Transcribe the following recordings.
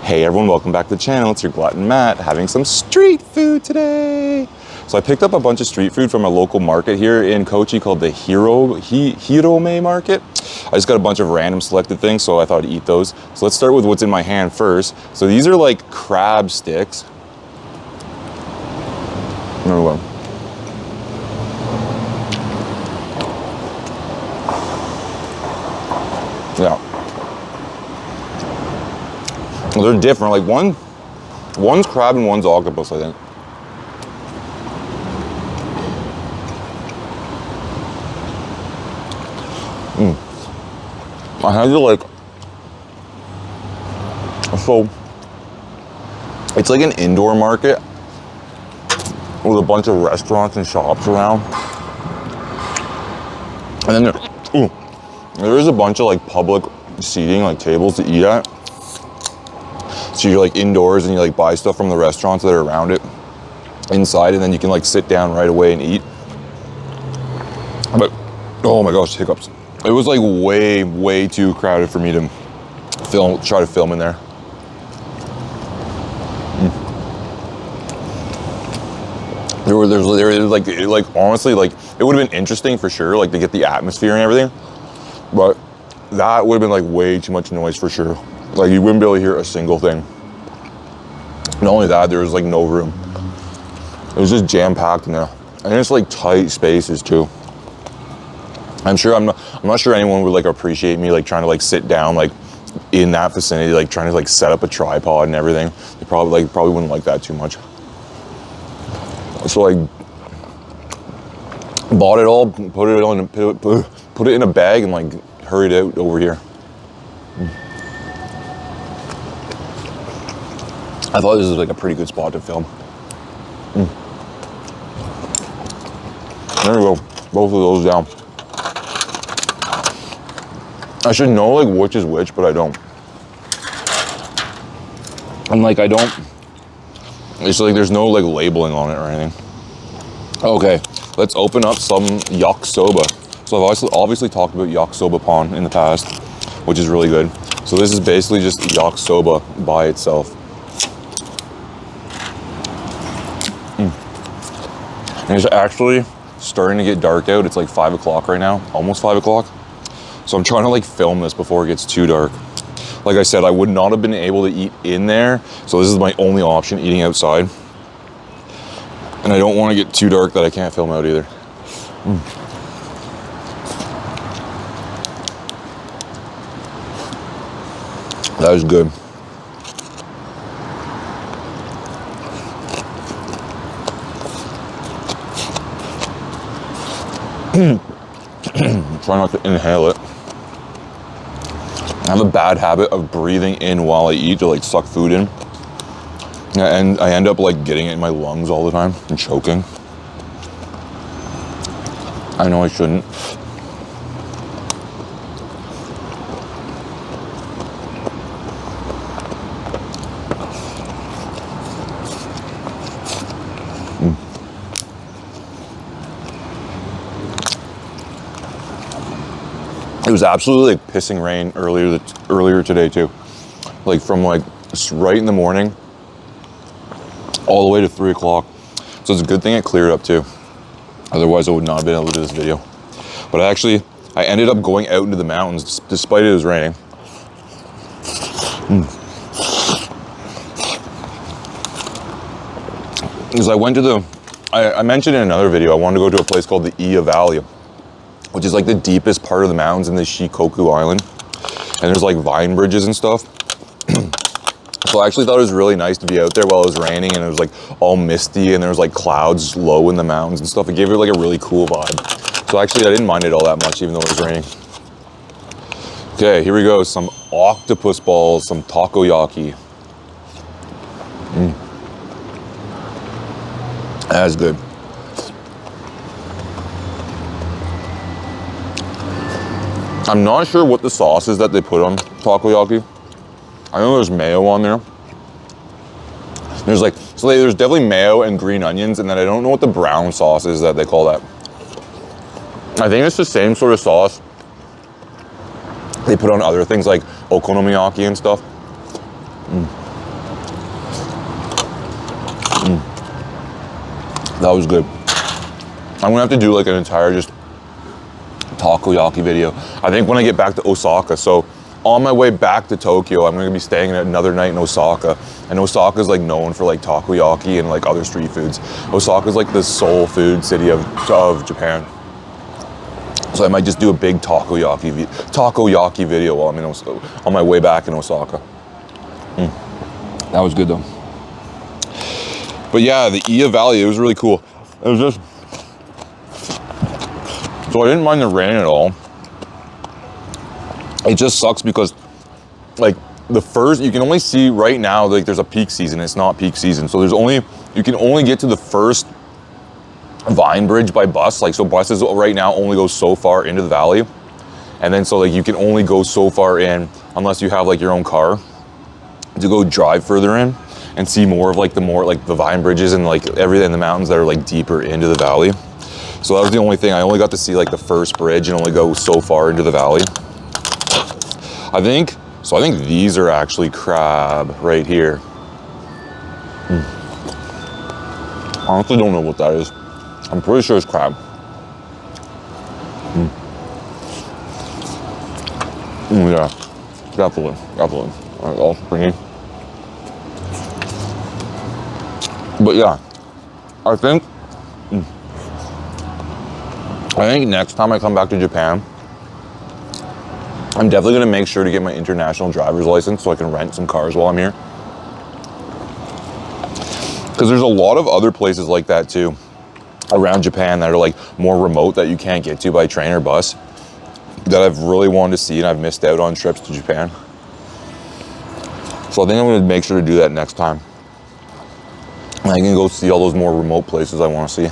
Hey everyone, welcome back to the channel. It's your glutton Matt having some street food today. So I picked up a bunch of street food from a local market here in Kochi called the Hirome Market. I just got a bunch of random selected things, so I thought I'd eat those. So let's start with what's in my hand first. So these are like crab sticks. Number one. Yeah. They're different. Like one's crab and one's octopus, I think. I had to like, so it's like an indoor market with a bunch of restaurants and shops around. And then there is a bunch of like public seating, like tables to eat at. So you're like indoors and you like buy stuff from the restaurants that are around it inside, and then you can like sit down right away and eat. But oh my gosh, hiccups. It was like way too crowded for me to try to film in there. There was like honestly, like it would have been interesting for sure, like to get the atmosphere and everything, but that would have been like way too much noise for sure. Like you wouldn't be able to hear a single thing. Not only that, there was like no room. It was just jam packed in there, and it's like tight spaces too. I'm not sure anyone would like appreciate me like trying to like sit down like in that vicinity, like trying to like set up a tripod and everything. They probably wouldn't like that too much. So like bought it all, put it in a bag and like hurried out over here. I thought this was like a pretty good spot to film. There we go, both of those down. I should know like which is which, but I don't. And like it's like there's no like labeling on it or anything. Okay, let's open up some yakisoba. So I've obviously talked about yakisoba pan in the past, which is really good. So this is basically just yakisoba by itself. And it's actually starting to get dark out. It's like 5 o'clock right now, almost 5 o'clock. So I'm trying to like film this before it gets too dark. Like I said, I would not have been able to eat in there. So this is my only option, eating outside. And I don't want to get too dark that I can't film out either. That was good. Try not to inhale it. I have a bad habit of breathing in while I eat to like suck food in. And I end up like getting it in my lungs all the time and choking. I know I shouldn't. It was absolutely like pissing rain earlier today too. Like from like right in the morning all the way to 3 o'clock. So it's a good thing it cleared up too. Otherwise I would not have been able to do this video. But I ended up going out into the mountains despite it was raining. Because I mentioned in another video, I wanted to go to a place called the Iya Valley, which is like the deepest part of the mountains in the Shikoku Island. And there's like vine bridges and stuff. So I actually thought it was really nice to be out there while it was raining and it was like all misty and there was like clouds low in the mountains and stuff. It gave it like a really cool vibe. So actually I didn't mind it all that much even though it was raining. Okay, here we go. Some octopus balls, some takoyaki. That's good. I'm not sure what the sauce is that they put on takoyaki. I know there's mayo on there. There's definitely mayo and green onions, and then I don't know what the brown sauce is that they call that. I think it's the same sort of sauce they put on other things like okonomiyaki and stuff. That was good. I'm gonna have to do like an entire just takoyaki video. I think when I get back to Osaka. So on my way back to Tokyo, I'm gonna be staying another night in Osaka. And Osaka is like known for like takoyaki and like other street foods. Osaka is like the soul food city of Japan. So I might just do a big takoyaki video while I'm on my way back in Osaka. That was good though. But yeah, the Iya Valley, it was really cool. It was just, so I didn't mind the rain at all. It just sucks because like you can only see right now, like there's a peak season, it's not peak season. So you can only get to the first Vine Bridge by bus. Like, so buses right now only go so far into the valley. And then so like you can only go so far in unless you have like your own car to go drive further in and see more of like the Vine Bridges and like everything in the mountains that are like deeper into the valley. So that was the only thing. I only got to see like the first bridge and only go so far into the valley. I think these are actually crab right here. Honestly don't know what that is. I'm pretty sure it's crab. Yeah, definitely. All right, I'll bring in. But yeah, I think next time I come back to Japan, I'm definitely gonna make sure to get my international driver's license so I can rent some cars while I'm here. Because there's a lot of other places like that too around Japan that are like more remote that you can't get to by train or bus that I've really wanted to see and I've missed out on trips to Japan. So I think I'm gonna make sure to do that next time. And I can go see all those more remote places I want to see.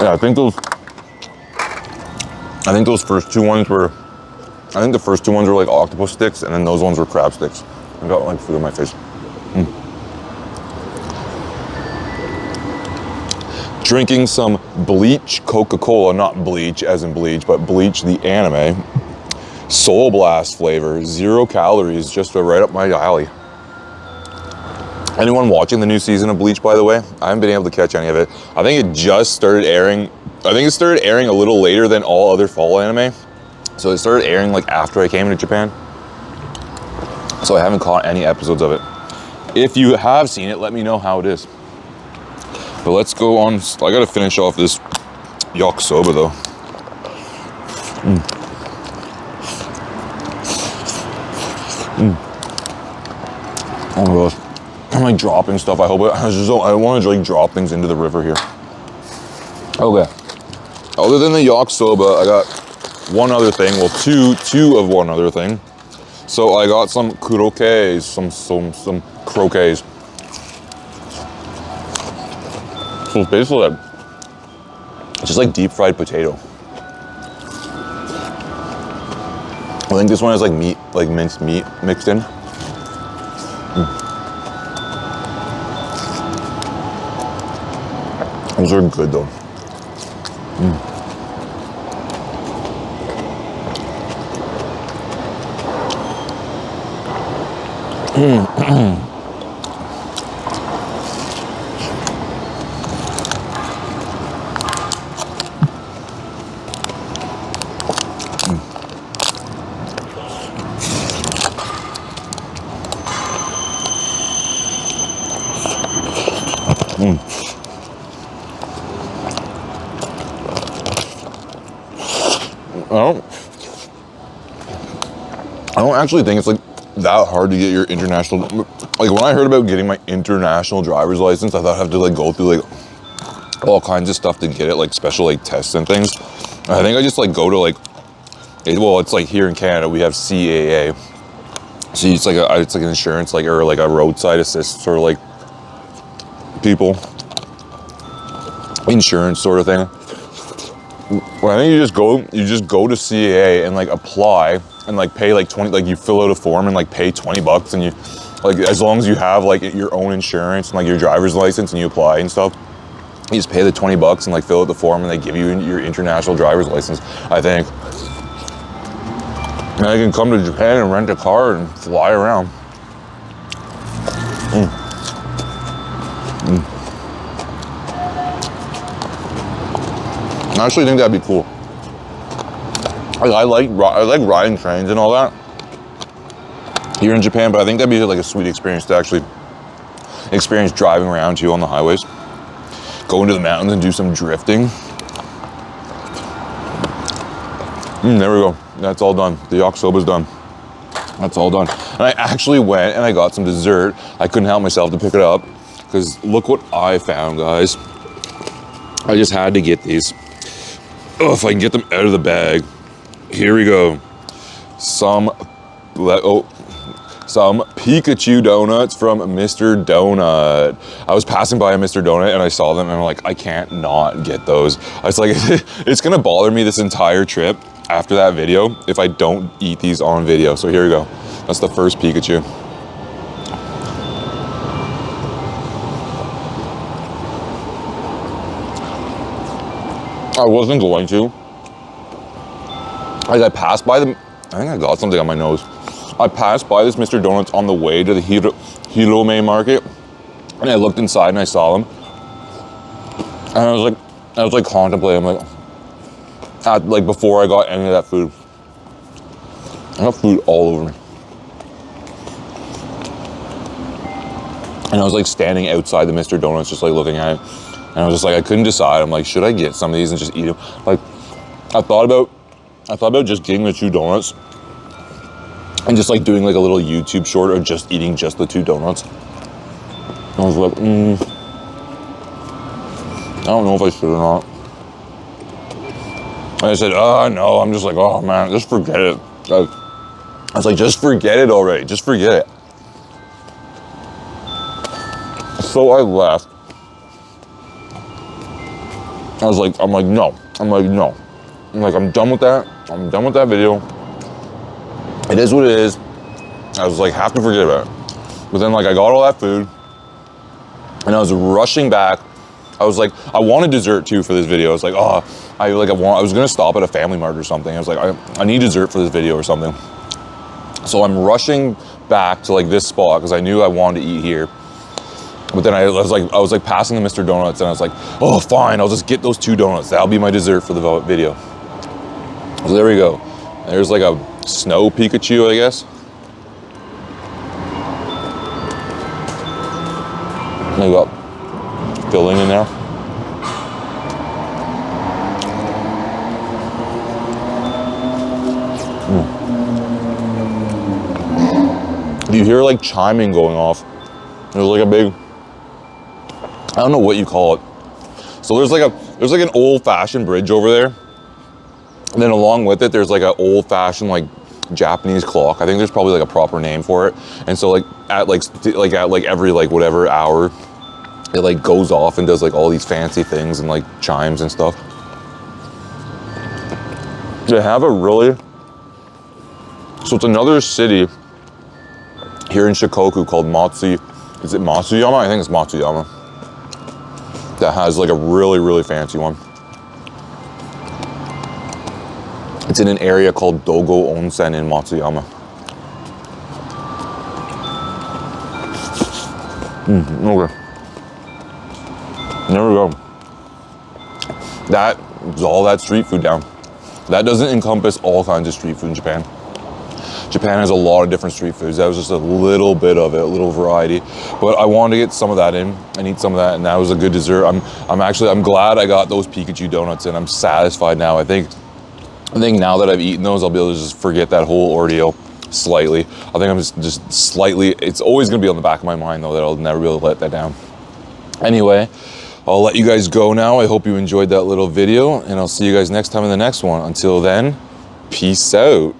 Yeah, I think those first two ones were, I think the first two ones were like octopus sticks, and then those ones were crab sticks. I got like food on my face. Drinking some Bleach Coca-Cola, not Bleach as in Bleach, but Bleach the anime. Soul Blast flavor, 0 calories, just right up my alley. Anyone watching the new season of Bleach, by the way? I haven't been able to catch any of it. I think it just started airing. I think it started airing a little later than all other fall anime. So it started airing like after I came to Japan. So I haven't caught any episodes of it. If you have seen it, let me know how it is. But let's go on. I gotta finish off this yakisoba though. Oh my gosh. I'm like dropping stuff. I want to like drop things into the river here. Okay. Other than the yakisoba, I got one other thing. Well, two of one other thing. So I got some croquets, some croquets. So it's basically just like deep fried potato. I think this one has like meat, like minced meat mixed in. Those are good though. I don't actually think it's like that hard to get your international, like when I heard about getting my international driver's license, I thought I'd have to like go through like all kinds of stuff to get it, like special like tests and things. And I think I just like go to like, well, it's like here in Canada, we have CAA. So it's like an insurance, like, or like a roadside assist sort of like people, insurance sort of thing. Well, I think you just go to CAA and like apply and like pay like 20, like you fill out a form and like pay $20 and you, like as long as you have like your own insurance and like your driver's license and you apply and stuff, you just pay the $20 and like fill out the form and they give you your international driver's license, I think. And I can come to Japan and rent a car and fly around. I actually think that'd be cool. I like riding trains and all that here in Japan, but I think that'd be like a sweet experience to actually experience driving around too on the highways. Go into the mountains and do some drifting. There we go. That's all done. The yakisoba's done. That's all done. And I actually went and I got some dessert. I couldn't help myself to pick it up because look what I found, guys. I just had to get these. Oh, if I can get them out of the bag. Here we go. Some Pikachu donuts from Mr. Donut. I was passing by a Mr. Donut and I saw them and I'm like, I can't not get those. I was like, it's gonna bother me this entire trip after that video if I don't eat these on video. So here we go. That's the first Pikachu. I wasn't going to. As I passed by them, I think I got something on my nose. I passed by this Mr. Donuts on the way to the Hirome market, and I looked inside and I saw them, and I was like contemplating, like before I got any of that food. I got food all over me, and I was like standing outside the Mr. Donuts, just like looking at it, and I was just like, I couldn't decide. I'm like, should I get some of these and just eat them? Like, I thought about just getting the 2 donuts and just like doing like a little YouTube short of just eating just the 2 donuts. I was like, I don't know if I should or not. And I said, oh no, I'm just like, oh man, just forget it. I was like, just forget it already, just forget it. So I left. I'm like, no. I'm like, I'm done with that. I'm done with that video. It is what it is. I was like, have to forget about it. But then like I got all that food and I was rushing back. I was like, I wanted dessert too for this video. I was like, oh, I was gonna stop at a Family Mart or something. I was like, I need dessert for this video or something. So I'm rushing back to like this spot because I knew I wanted to eat here. But then I was like passing the Mr. Donuts and I was like, oh, fine, I'll just get those 2 donuts. That'll be my dessert for the video. So there we go. There's like a snow Pikachu, I guess. I got filling in there. You hear like chiming going off. There's like a big, I don't know what you call it. So there's like an old-fashioned bridge over there. And then along with it, there's like an old-fashioned like Japanese clock. I think there's probably like a proper name for it. And so at every like whatever hour, it like goes off and does like all these fancy things and like chimes and stuff. They have a really, so it's another city here in Shikoku called is it Matsuyama? I think it's Matsuyama. That has like a really, really fancy one. It's in an area called Dogo Onsen in Matsuyama. Okay. There we go. That is all that street food down. That doesn't encompass all kinds of street food in Japan. Japan has a lot of different street foods. That was just a little bit of it, a little variety. But I wanted to get some of that in and eat some of that, and that was a good dessert. I'm glad I got those Pikachu donuts and I'm satisfied now. I think now that I've eaten those, I'll be able to just forget that whole ordeal slightly. I think I'm just slightly, it's always gonna be on the back of my mind though that I'll never be able to let that down. Anyway, I'll let you guys go now. I hope you enjoyed that little video and I'll see you guys next time in the next one. Until then, peace out.